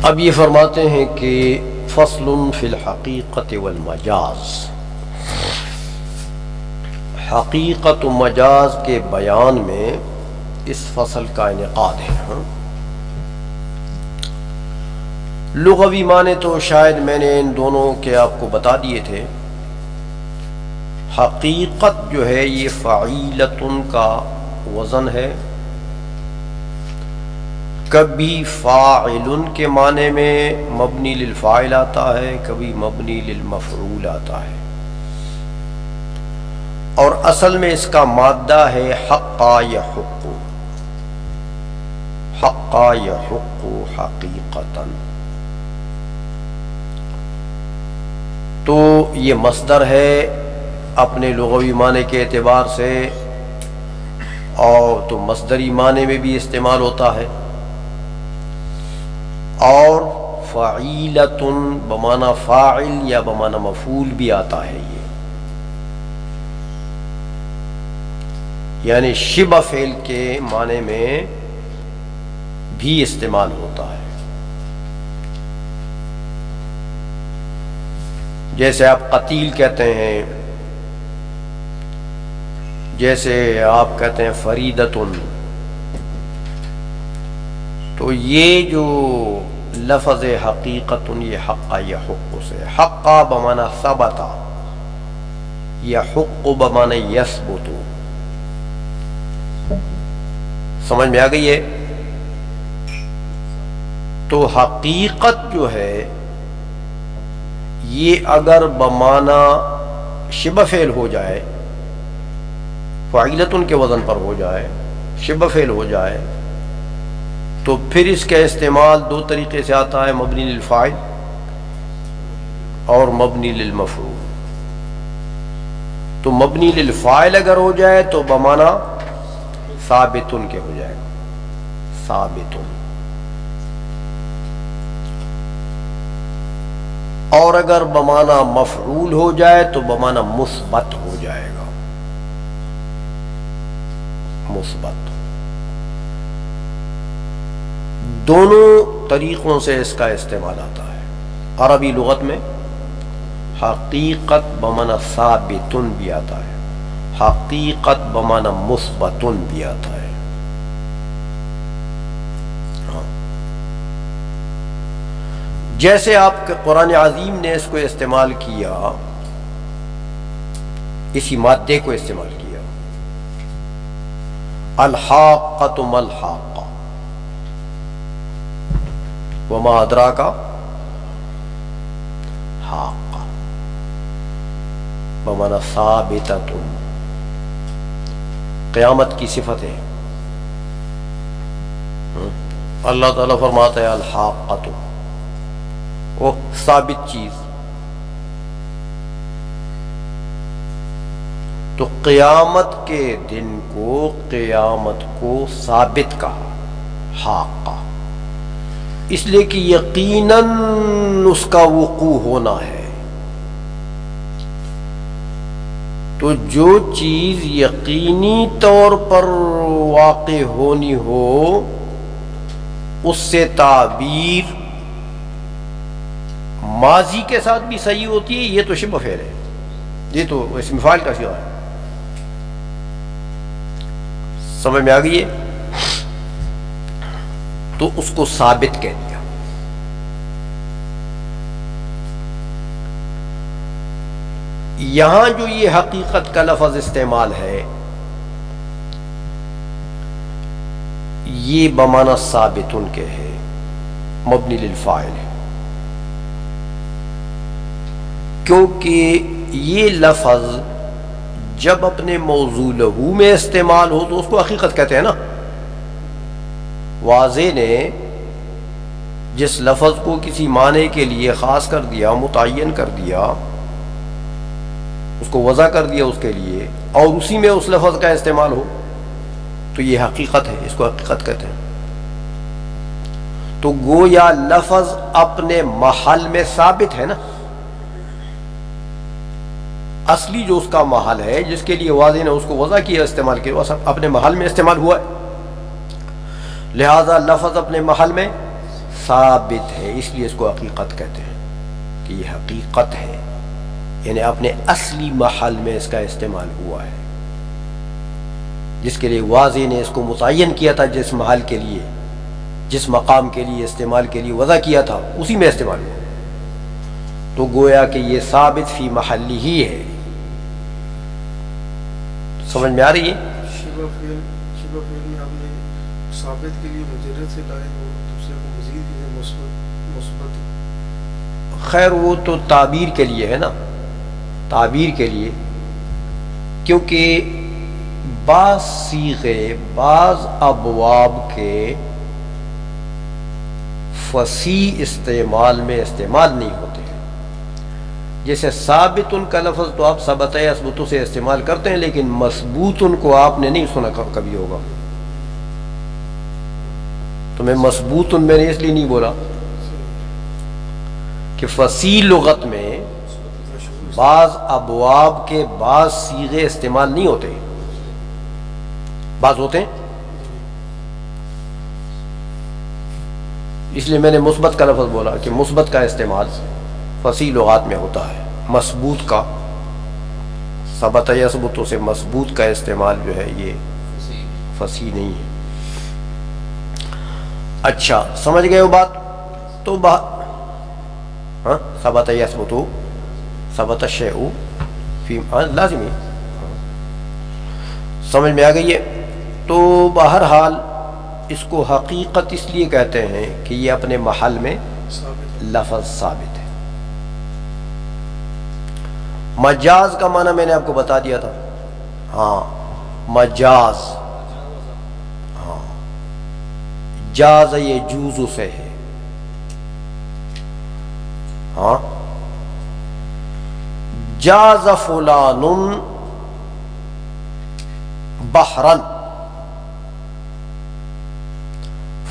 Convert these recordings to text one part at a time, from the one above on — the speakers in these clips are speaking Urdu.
اب یہ فرماتے ہیں کہ فصل فی الحقیقت والمجاز، حقیقت و مجاز کے بیان میں اس فصل کا انعقاد ہے۔ لغوی معنی تو شاید میں نے ان دونوں کے آپ کو بتا دیے تھے۔ حقیقت جو ہے یہ فعیلتن کا وزن ہے، کبھی فاعل کے معنی میں مبنی للفاعل آتا ہے، کبھی مبنی للمفعول آتا ہے، اور اصل میں اس کا مادہ ہے حقا یحق، حقا یحق حقیقتاً۔ تو یہ مصدر ہے اپنے لغوی معنی کے اعتبار سے، اور تو مصدری معنی میں بھی استعمال ہوتا ہے، اور فعیلتن بمعنی فاعل یا بمعنی مفعول بھی آتا ہے، یعنی شبہ فعل کے معنی میں بھی استعمال ہوتا ہے۔ جیسے آپ قتیل کہتے ہیں، جیسے آپ کہتے ہیں فریدتن، تو یہ جو لفظ حقیقتن یہ حقا یحق سے، حقا بمعنی ثبتا، یحق بمعنی یثبت، سمجھ میں آ گئی ہے؟ تو حقیقت جو ہے یہ اگر بمعنی شبہ فعل ہو جائے، فعیلتن کے وزن پر ہو جائے، شبہ فعل ہو جائے، تو پھر اس کا استعمال دو طریقے سے آتا ہے، مبنی للفاعل اور مبنی للمفعول۔ تو مبنی للفاعل اگر ہو جائے تو بمعنی ثابتن کے ہو جائے گا، ثابتن، اور اگر بمعنی مفعول ہو جائے تو بمعنی مثبت ہو جائے گا، مثبت۔ دونوں طریقوں سے اس کا استعمال آتا ہے۔ عربی لغت میں حقیقت بمعنی ثابتن بھی آتا ہے، حقیقت بمعنی مثبتن بھی آتا ہے۔ جیسے آپ کے قرآن عظیم نے اس کو استعمال کیا، اسی مادے کو استعمال کیا، الحاقۃ ما الحاقۃ وما ادراک حاقہ بمعنی ثابتۃ، قیامت کی صفت ہے۔ اللہ تعالیٰ فرماتا ہے الحاقۃ، وہ ثابت چیز۔ تو قیامت کے دن کو، قیامت کو ثابت کہا حاقہ، اس لیے کہ یقیناً اس کا وقوع ہونا ہے۔ تو جو چیز یقینی طور پر واقع ہونی ہو، اس سے تعبیر ماضی کے ساتھ بھی صحیح ہوتی ہے، یہ تو شبہ فعل ہے، یہ تو اسم فاعل کا صیغہ ہے۔ سمجھ میں آ گئی ہے؟ تو اس کو ثابت کہہ دیا۔ یہاں جو یہ حقیقت کا لفظ استعمال ہے، یہ بمعنی ثابتن کے ہے، مبنی للفاعل ہے، کیونکہ یہ لفظ جب اپنے موضوع لہو میں استعمال ہو تو اس کو حقیقت کہتے ہیں نا۔ واضح نے جس لفظ کو کسی معنی کے لیے خاص کر دیا، متعین کر دیا، اس کو وضع کر دیا اس کے لیے، اور اسی میں اس لفظ کا استعمال ہو تو یہ حقیقت ہے، اس کو حقیقت کہتے ہیں۔ تو گویا لفظ اپنے محل میں ثابت ہے نا، اصلی جو اس کا محل ہے، جس کے لیے واضح نے اس کو وضع کیا، استعمال کیا، وہ اپنے محل میں استعمال ہوا ہے، لہذا لفظ اپنے محل میں ثابت ہے، اس لیے اس کو حقیقت کہتے ہیں کہ یہ حقیقت ہے، یعنی اپنے اصلی محل میں اس کا استعمال ہوا ہے، جس کے لیے واضح نے اس کو متعین کیا تھا، جس محل کے لیے، جس مقام کے لیے استعمال کے لیے وضع کیا تھا، اسی میں استعمال ہوا، تو گویا کہ یہ ثابت فی محلی ہی ہے۔ سمجھ میں آ رہی ہے؟ شبہ فعل میں آپ نے ثابت کے لیے مجرد سے لائے اور دوسرے کو مزید کے مثبت، خیر وہ تو تعبیر کے لیے ہے نا، تعبیر کے لیے، کیونکہ بعض صیغے بعض ابواب کے فصیح استعمال میں استعمال نہیں ہوتے ہیں، جیسے ثابت ان کا لفظ تو آپ ثبت یثبت سے استعمال کرتے ہیں، لیکن مثبوت ان کو آپ نے نہیں سنا کبھی ہوگا، تو میں مثبوت ان میں نے اس لیے نہیں بولا کہ فصیح لغت میں بعض ابواب کے بعض صیغے استعمال نہیں ہوتے، بعض ہوتے ہیں، اس لیے میں نے مثبت کا لفظ بولا کہ مثبت کا استعمال فصیح لغات میں ہوتا ہے، مثبوت کا ثبت یثبت سے مثبوت کا استعمال جو ہے یہ فصیح نہیں ہے۔ اچھا سمجھ گئے وہ بات؟ تو ہاں ثبت یثبت ثبت الشیء فی لازمی، سمجھ میں آ گئی ہے؟ تو بہرحال اس کو حقیقت اس لیے کہتے ہیں کہ یہ اپنے محل میں لفظ ثابت ہے۔ مجاز کا معنی میں نے آپ کو بتا دیا تھا، ہاں مجاز، ہاں جاز یجوز سے ہے، ہاں جاز فلان بحرن،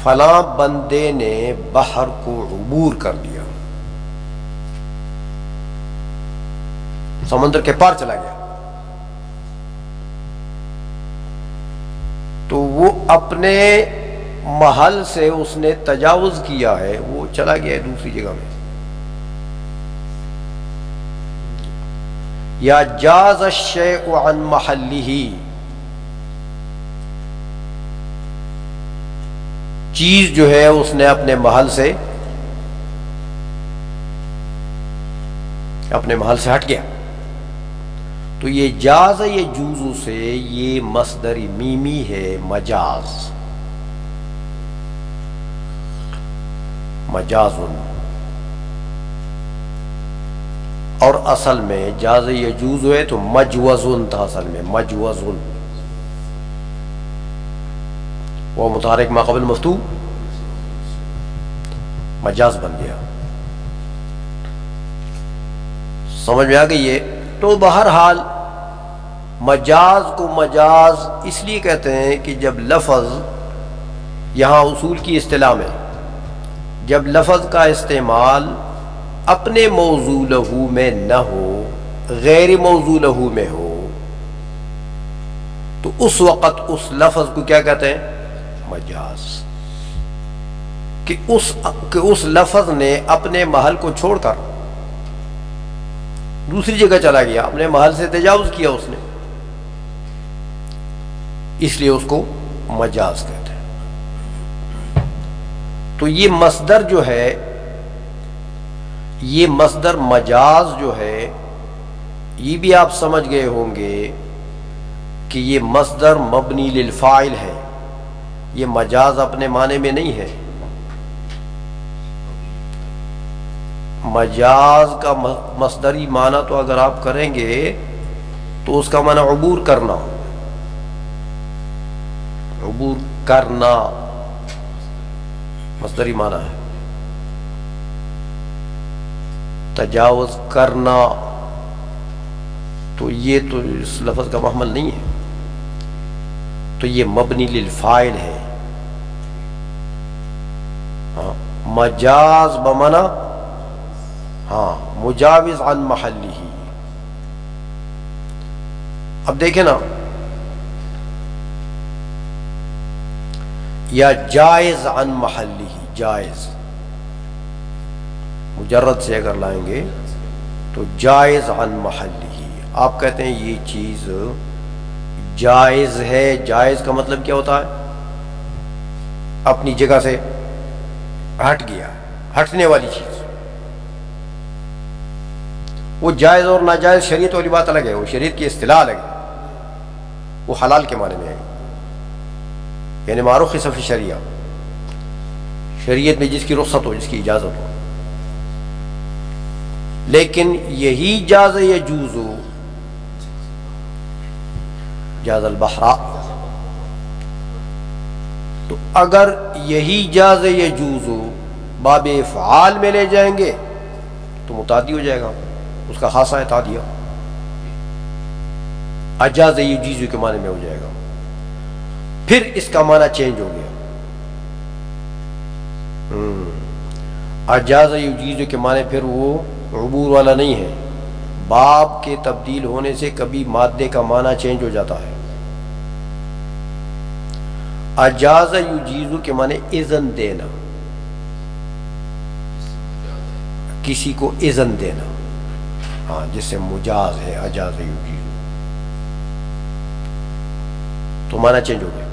فلاں بندے نے بحر کو عبور کر لیا، سمندر کے پار چلا گیا، تو وہ اپنے محل سے اس نے تجاوز کیا ہے، وہ چلا گیا ہے دوسری جگہ میں۔ یا جاز الشیء عن محلہ، چیز جو ہے اس نے اپنے محل سے ہٹ گیا، تو یہ جاز یجوز سے یہ مصدر میمی ہے، مجاز، مجازن، اور اصل میں جاز یجوز ہوئے تو مجوزن تھا، اصل میں مجوزن، وہ متحرک ما قبل مفتوح مجاز بن گیا، سمجھ میں آ گئی ہے؟ تو بہرحال مجاز کو مجاز اس لیے کہتے ہیں کہ جب لفظ، یہاں اصول کی اصطلاح میں جب لفظ کا استعمال اپنے موضوع لہو میں نہ ہو، غیر موضوع لہو میں ہو، تو اس وقت اس لفظ کو کیا کہتے ہیں؟ مجاز، کہ اس لفظ نے اپنے محل کو چھوڑ کر دوسری جگہ چلا گیا، اپنے محل سے تجاوز کیا اس نے، اس لیے اس کو مجاز کہتے ہیں۔ تو یہ مصدر جو ہے، یہ مصدر مجاز جو ہے، یہ بھی آپ سمجھ گئے ہوں گے کہ یہ مصدر مبنی للفاعل ہے، یہ مجاز اپنے معنی میں نہیں ہے۔ مجاز کا مصدری معنی تو اگر آپ کریں گے تو اس کا معنی عبور کرنا، عبور کرنا مصدری معنی ہے، تجاوز کرنا، تو یہ تو اس لفظ کا محمل نہیں ہے، تو یہ مبنی للفاعل ہے۔ ہاں مجاز بمعنی ہاں مجاوز عن محلہ۔ اب دیکھیں نا، یا جائز عن محلہ، جائز مجرد سے اگر لائیں گے تو جائز عن محلی، آپ کہتے ہیں یہ چیز جائز ہے. جائز کا مطلب کیا ہوتا ہے؟ اپنی جگہ سے ہٹ گیا، ہٹنے والی چیز. وہ جائز اور ناجائز شریعت والی بات الگ ہے، وہ شریعت کی اصطلاح الگ ہے، وہ حلال کے معنی میں ہے، یعنی معروف خصف شریعہ، شریعت میں جس کی رخصت ہو، جس کی اجازت ہو. لیکن یہی جاز یجوز جاز البحر، تو اگر یہی جاز یجوز باب افعال میں لے جائیں گے تو متعدی ہو جائے گا، اس کا خاصہ ہے تعدیہ. اجاز یجیز کے معنی میں ہو جائے گا، پھر اس کا معنی چینج ہو گیا. اجاز یجیز کے معنی پھر وہ عبور والا نہیں ہے، باب کے تبدیل ہونے سے کبھی مادے کا معنی چینج ہو جاتا ہے. اجاز یجیز کے معنی اذن دینا، کسی کو اذن دینا، ہاں، جس سے مجاز ہے اجاز یجیز، تو معنی چینج ہو گیا.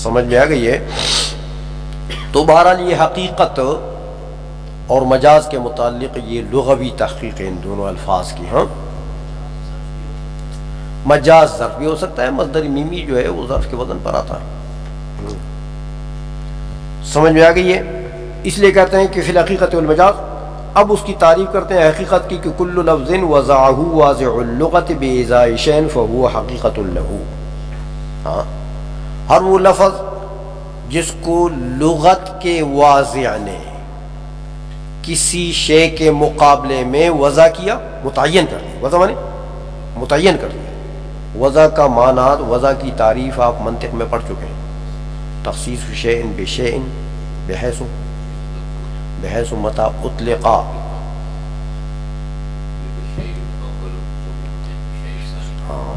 سمجھ میں آ گئی ہے؟ تو بہرحال یہ حقیقت اور مجاز کے متعلق یہ لغوی تحقیق ان دونوں الفاظ کی. ہاں، مجاز ظرف بھی ہو سکتا ہے، مصدر میمی جو ہے وہ ظرف کے وزن پر آتا ہے. سمجھ میں آ گئی ہے؟ اس لیے کہتے ہیں کہ فی الحقیقت والمجاز. اب اس کی تعریف کرتے ہیں حقیقت کی کہ کل لفظ وضعہ واضع اللغت بإزاء شیء فهو حقیقت له. ہاں، ہر وہ لفظ جس کو لغت کے واضع نے کسی شے کے مقابلے میں وضع کیا، متعین کر دیا. وضع مانے متعین کر دیا. وضع کا معنی، وضع کی تعریف آپ منطق میں پڑھ چکے ہیں. تخصیص شیء بشیء بحیث متى اطلق،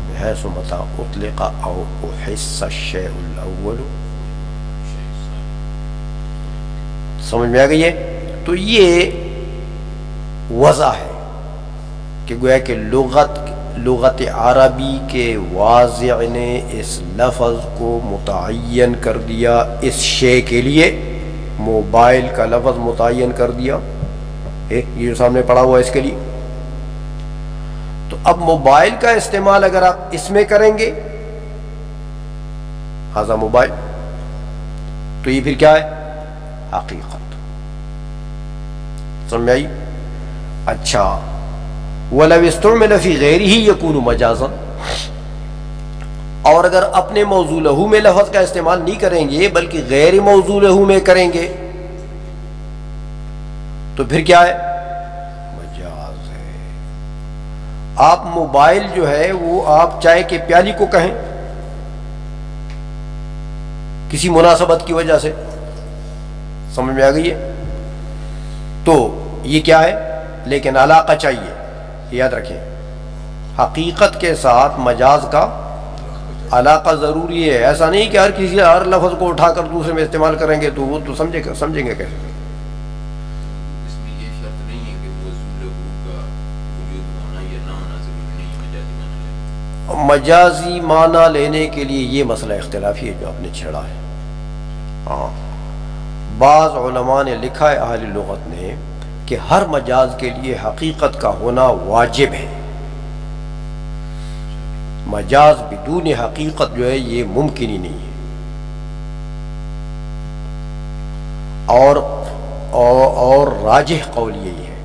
بحیث متى اطلق او احس الشیء الاول. سمجھ میں آ گئی ہے؟ تو یہ وضع ہے کہ گویا کہ لغت عربی کے واضع نے اس لفظ کو متعین کر دیا اس شے کے لیے. موبائل کا لفظ متعین کر دیا، یہ جو سامنے پڑا ہوا ہے اس کے لیے. تو اب موبائل کا استعمال اگر آپ اس میں کریں گے، ہذا موبائل، تو یہ پھر کیا ہے؟ حقیقت. سمجھ آئی؟ اچھا، وَلَوْ اسْتُعْمِلَ فِي غَيْرِهِ يَكُونُ مَجَازًا، اور اگر اپنے موضوع لہو میں لفظ کا استعمال نہیں کریں گے بلکہ غیر موضوع لہو میں کریں گے تو پھر کیا ہے؟ مجاز ہے. آپ موبائل جو ہے وہ آپ چائے کے پیالی کو کہیں کسی مناسبت کی وجہ سے. سمجھ میں آ گئی ہے؟ تو یہ کیا ہے؟ لیکن علاقہ چاہیے، یاد رکھیں، حقیقت کے ساتھ مجاز کا علاقہ ضروری ہے. ایسا نہیں کہ ہر لفظ کو اٹھا کر دوسرے میں استعمال کریں گے تو وہ تو سمجھیں گے کیسے. اس میں یہ شرط نہیں ہے کہ موضوع لہو کا وجود ہونا یا نہ ہونا ضروری نہیں ہے مجازی معنی لینے کے لیے. یہ مسئلہ اختلافی ہے جو آپ نے چھیڑا ہے. ہاں، بعض علماء نے لکھا ہے، اہل لغت نے، کہ ہر مجاز کے لیے حقیقت کا ہونا واجب ہے. مجاز بدون حقیقت جو ہے یہ ممکن ہی نہیں ہے. اور راجح قول یہی ہے.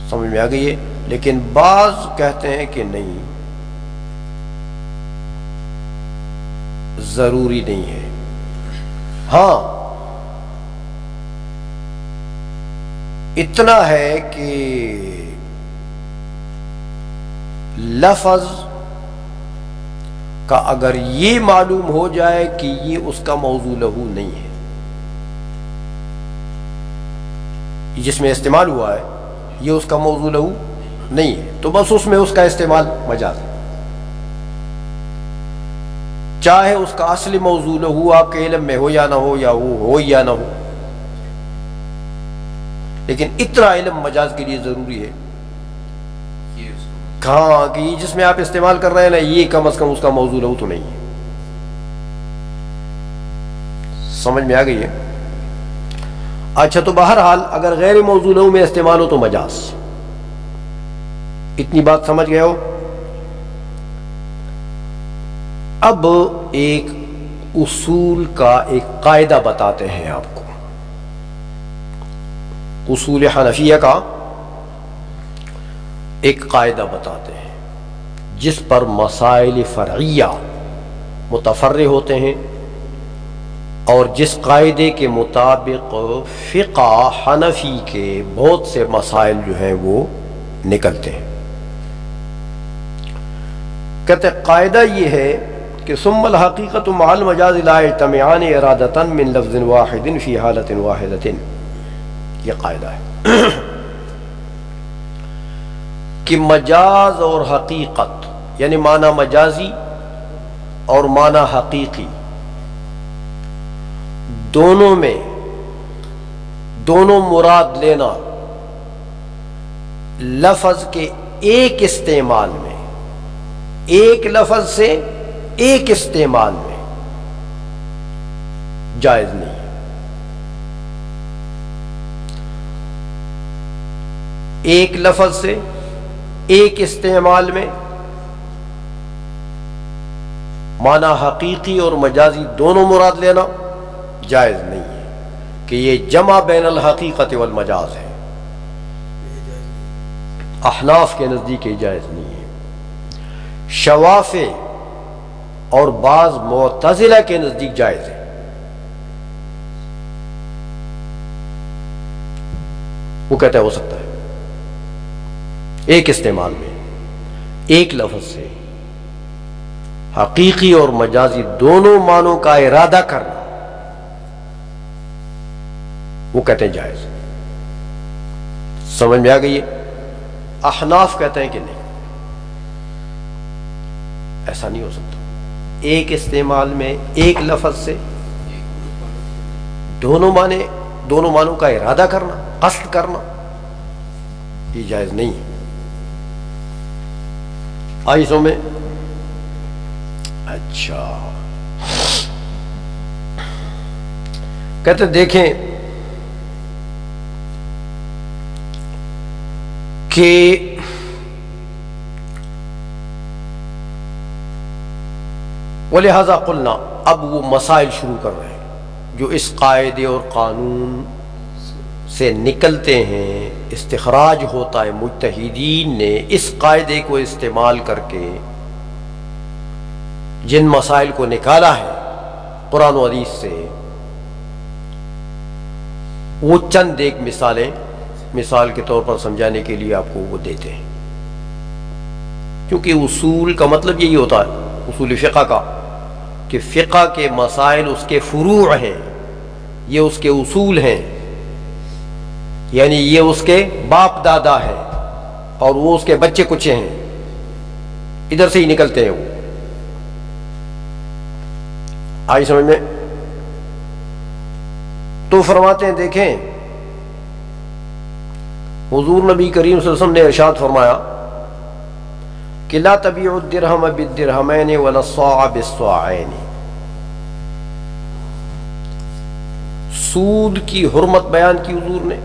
سمجھ میں آ گئی ہے؟ لیکن بعض کہتے ہیں کہ نہیں، ضروری نہیں ہے. ہاں، اتنا ہے کہ لفظ کا اگر یہ معلوم ہو جائے کہ یہ اس کا موضوع لہو نہیں ہے، جس میں استعمال ہوا ہے یہ اس کا موضوع لہو نہیں ہے، تو بس اس میں اس کا استعمال مجاز ہے. چاہے اس کا اصل موضوع ہو آپ کے علم میں ہو یا نہ ہو، یا وہ ہو یا نہ ہو، لیکن اتنا علم مجاز کے لیے ضروری ہے ہاں کہ یہ جس میں آپ استعمال کر رہے ہیں نا، یہ کم از کم اس کا موضوع ہو تو نہیں ہے۔ سمجھ میں آ گئی ہے؟ اچھا، تو بہرحال اگر غیر موضوع لہو میں استعمال ہو تو مجاز، اتنی بات سمجھ گئے ہو؟ اب ایک اصول کا ایک قاعدہ بتاتے ہیں آپ کو، اصول حنفیہ کا ایک قاعدہ بتاتے ہیں جس پر مسائل فرعیہ متفرع ہوتے ہیں، اور جس قاعدے کے مطابق فقہ حنفی کے بہت سے مسائل جو ہیں وہ نکلتے ہیں۔ کہتے قاعدہ یہ ہے کہ ثم الحقیقت مع المجاز لا یجتمعان ارادۃ من لفظ واحد فی حالۃ واحدۃ، یہ قاعدہ ہے کہ مجاز اور حقیقت یعنی معنی مجازی اور معنی حقیقی دونوں میں دونوں مراد لینا لفظ کے ایک استعمال میں، ایک لفظ سے ایک استعمال میں جائز نہیں ہے۔ ایک لفظ سے ایک استعمال میں معنی حقیقی اور مجازی دونوں مراد لینا جائز نہیں ہے، کہ یہ جمع بین الحقیقت والمجاز ہے، احناف کے نزدیک یہ جائز نہیں ہے، شوافع اور بعض معتزلہ کے نزدیک جائز ہے۔ وہ کہتا ہے ہو سکتا ہے ایک استعمال میں ایک لفظ سے حقیقی اور مجازی دونوں معنوں کا ارادہ کرنا، وہ کہتے ہیں جائز۔ سمجھ میں آ گئی ہے؟ احناف کہتے ہیں کہ نہیں، ایسا نہیں ہو سکتا، ایک استعمال میں ایک لفظ سے دونوں معنوں کا ارادہ کرنا، قصد کرنا، یہ جائز نہیں ہے۔ آئی سو میں اچھا کہتے دیکھیں کہ وَلِهَذَا قُلْنَا، اب وہ مسائل شروع کر رہے ہیں جو اس قاعدے اور قانون سے نکلتے ہیں، استخراج ہوتا ہے مجتہدین نے اس قاعدے کو استعمال کر کے جن مسائل کو نکالا ہے قرآن و حدیث سے، وہ چند ایک مثالیں مثال کے طور پر سمجھانے کے لیے آپ کو وہ دیتے ہیں، کیونکہ اصول کا مطلب یہی ہوتا ہے اصول فقہ کا کہ فقہ کے مسائل اس کے فروع ہیں، یہ اس کے اصول ہیں، یعنی یہ اس کے باپ دادا ہیں اور وہ اس کے بچے کچے ہیں، ادھر سے ہی نکلتے ہیں وہ۔ آئی سمجھ میں؟ تو فرماتے ہیں دیکھیں حضور نبی کریم صلی اللہ علیہ وسلم نے ارشاد فرمایا کہ لا تبیعوا الدرہم بالدرہمین ولا الصاع بالصاعین، سود کی حرمت بیان کی حضور نے،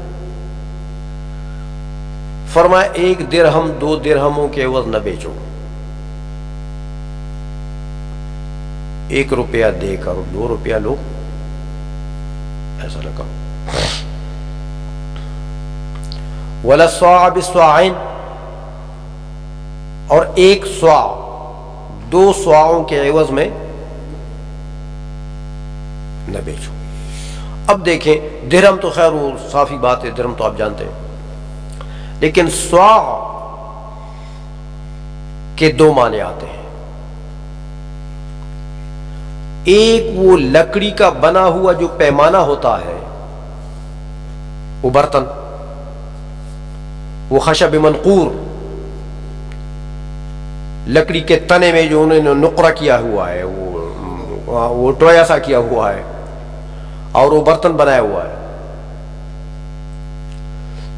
فرمایا ایک درہم 2 درہموں کے عوض نہ بیچو، 1 روپیہ دے کر 2 روپیہ لو، ایسا نہ کرو۔ ولا الصاع بالصاعین، اور 1 صاع 2 صاعوں کے عوض میں نہ بیچو۔ اب دیکھیں درہم تو خیر وہ صافی بات ہے، درہم تو آپ جانتے ہیں، لیکن صاع کے 2 معنی آتے ہیں، ایک وہ لکڑی کا بنا ہوا جو پیمانہ ہوتا ہے، وہ برتن، وہ خشب منقور، لکڑی کے تنے میں جو انہوں نے نقرہ کیا ہوا ہے، وہ وہ ٹویا سا کیا ہوا ہے اور وہ برتن بنایا ہوا ہے،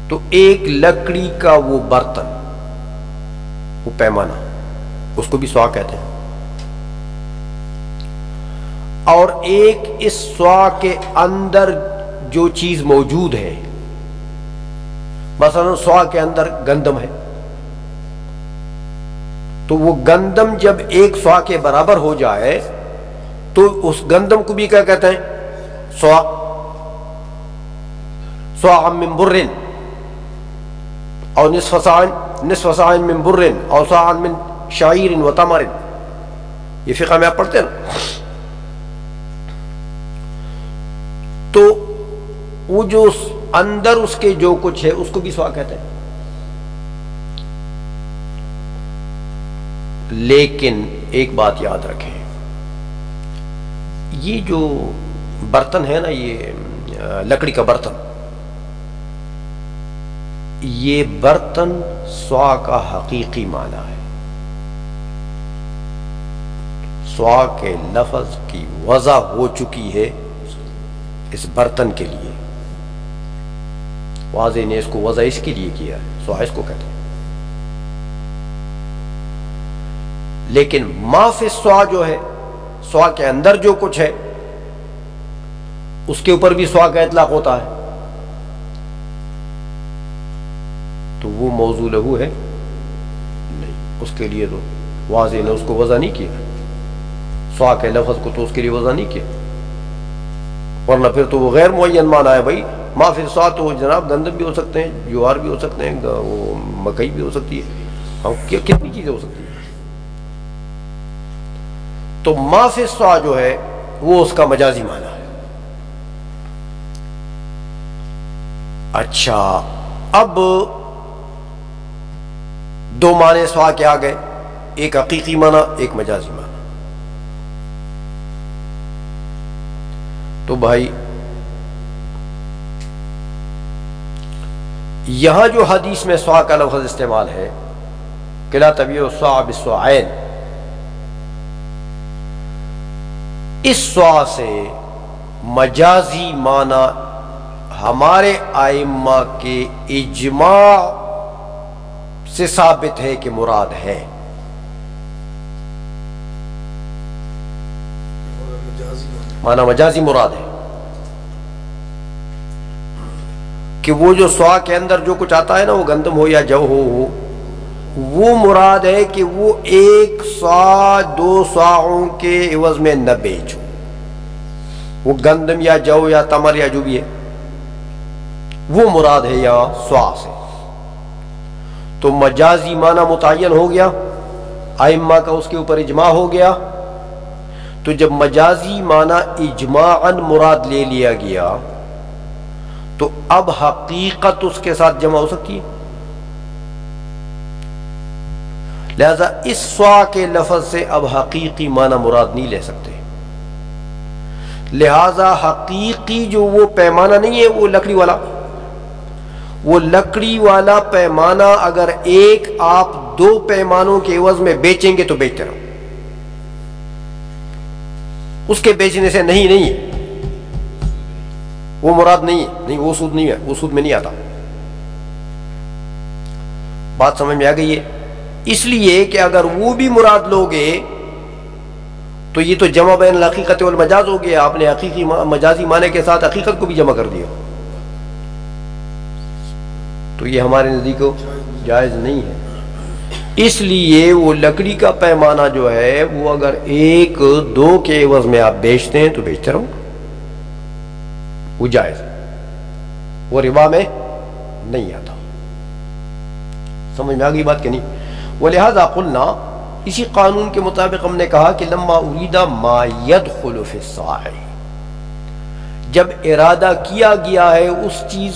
تو ایک لکڑی کا وہ برتن، وہ پیمانہ، اس کو بھی سوا کہتے ہیں، اور ایک اس سوا کے اندر جو چیز موجود ہے، مثلا سوا کے اندر گندم ہے، تو وہ گندم جب ایک سوا کے برابر ہو جائے تو اس گندم کو بھی کیا کہتے ہیں؟ سوا. سوا من برن اور نصف ساع من برن اور ساع من شعیر و تمر، یہ فقہ میں آپ پڑھتے ہیں نا. تو وہ جو اندر اس کے جو کچھ ہے اس کو بھی سوا کہتے ہیں. لیکن ایک بات یاد رکھیں، یہ جو برتن ہے نا، یہ لکڑی کا برتن، یہ برتن سوا کا حقیقی معنی ہے. سوا کے لفظ کی وضع ہو چکی ہے اس برتن کے لیے، واضح نے اس کو وضع اس کے لیے کیا ہے، سوا اس کو کہتے ہیں. لیکن ما فی السوا جو ہے، سوا کے اندر جو کچھ ہے، اس کے اوپر بھی سوا کا اطلاق ہوتا ہے. تو وہ موضوع لہو ہے نہیں، اس کے لیے تو واضح نے اس کو وضع نہیں کیا، سوا کے لفظ کو تو اس کے لیے وضع نہیں کیا، ورنہ پھر تو وہ غیر معین معنی ہے. بھائی ما فی السوا تو جناب گندم بھی ہو سکتے ہیں، جوار بھی ہو سکتے ہیں، وہ مکئی بھی ہو سکتی ہے، کتنی چیزیں ہو سکتی ہیں. تو ما فی السوا جو ہے وہ اس کا مجازی معنی ہے. اچھا، اب دو معنی سوا کے آ گئے، ایک حقیقی معنی، ایک مجازی معنی. تو بھائی یہاں جو حدیث میں سوا کا لفظ استعمال ہے کہ لا تبیع السوا بالسوعین، اس سوا سے مجازی معنی ہمارے ائمہ کے اجماع سے ثابت ہے کہ مراد ہے. معنی مجازی مراد ہے کہ وہ جو سوا کے اندر جو کچھ آتا ہے نا، وہ گندم ہو یا جو ہو، وہ مراد ہے کہ وہ ایک سوا دو سواؤں کے عوض میں نہ بیچو. وہ گندم یا جو یا تمر یا جو بھی ہے وہ مراد ہے یا سوا سے. تو مجازی معنی متعین ہو گیا، ائمہ کا اس کے اوپر اجماع ہو گیا. تو جب مجازی معنی اجماعاً مراد لے لیا گیا تو اب حقیقت اس کے ساتھ جمع ہو سکتی ہے. لہذا اس سوا کے لفظ سے اب حقیقی معنی مراد نہیں لے سکتے. لہذا حقیقی جو وہ پیمانہ نہیں ہے، وہ لکڑی والا، وہ لکڑی والا پیمانہ اگر ایک آپ دو پیمانوں کے عوض میں بیچیں گے تو بیچتے رہو، اس کے بیچنے سے نہیں ہے، وہ مراد نہیں ہے، نہیں وہ سود نہیں ہے، وہ سود میں نہیں آتا. بات سمجھ میں آ گئی ہے؟ اس لیے کہ اگر وہ بھی مراد لوگے تو یہ تو جمع بین الحقیقت والمجاز ہو گیا. آپ نے حقیقی مجازی معنی کے ساتھ حقیقت کو بھی جمع کر دیا، تو یہ ہمارے نزدیک جائز نہیں ہے. اس لیے وہ لکڑی کا پیمانہ جو ہے وہ اگر ایک دو کے عوض میں آپ بیچتے ہیں تو بیچتے رہو، وہ جائز، وہ ربا میں نہیں آتا. سمجھ میں آ گئی بات کہ نہیں؟ ولہذا قلنا، اسی قانون کے مطابق ہم نے کہا کہ لما ارید ما يدخل فی الصاع، جب ارادہ کیا گیا ہے اس چیز